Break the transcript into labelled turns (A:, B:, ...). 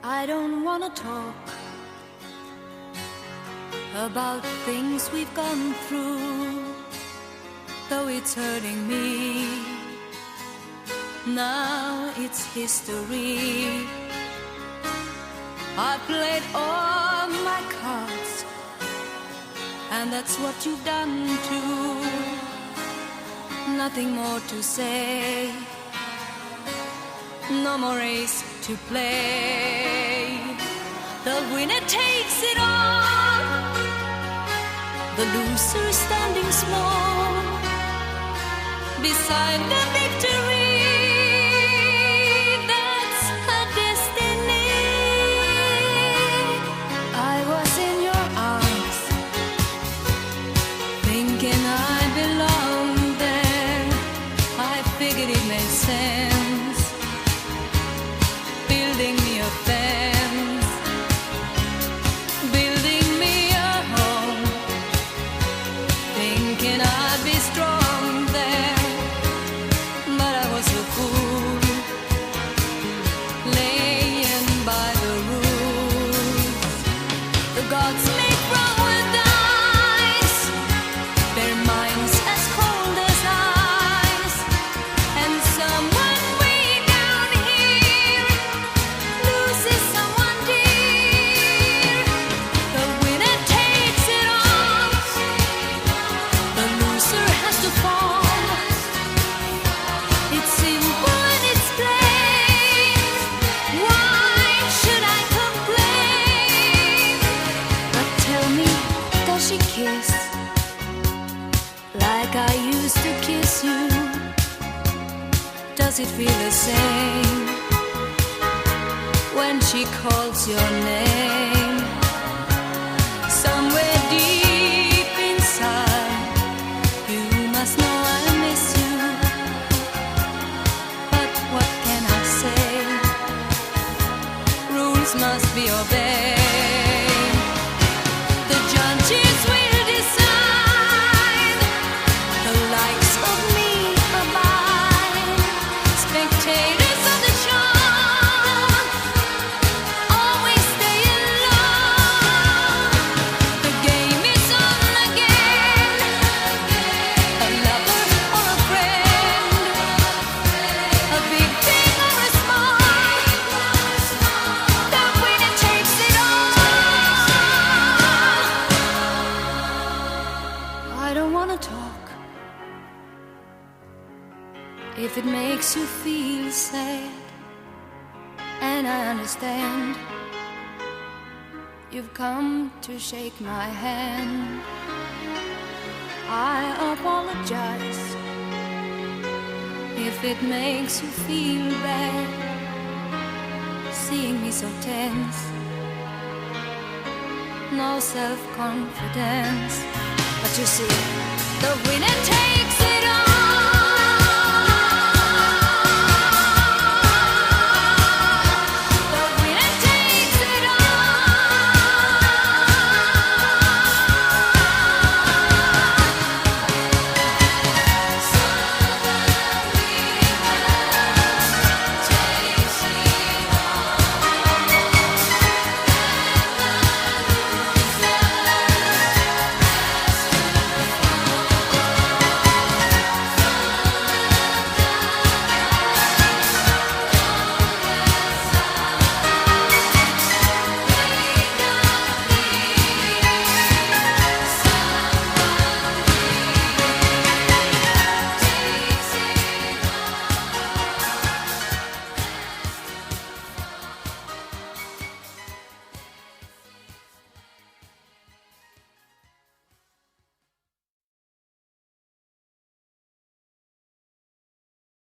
A: I don't wanna talk about things we've gone through, though it's hurting me. Now it's history. I played all my cards, and that's what you've done too. Nothing more to say, no more race to play. The winner takes it all, the loser standing small beside the victory. That's her destiny. I was in your arms, thinking I belonged there. I figured it made sense, building me a fence, building me a home, thinking I'd be strong there. But I was a fool, laying by the rules. The gods make wrong with dice, their minds as cold as ice, and someone way down here loses someone dear. The winner takes it all, the loser has to fall. It's simple and it's plain. Why should I complain? But tell me, does she kiss like I used to kiss you? Does it feel the same when she calls your name? Somewhere deep inside, you must know I miss you. But what can I say? Rules must be obeyed. The judges will decide, the likes of me abide. Spectators of the show always stay alone. The game is on again, a lover or a friend, a big thing or a small, the winner takes it all. I don't wanna talk if it makes you feel sad, and I understand. You've come to shake my hand. I apologize if it makes you feel bad, seeing me so tense, no self-confidence. But you see, the winner takes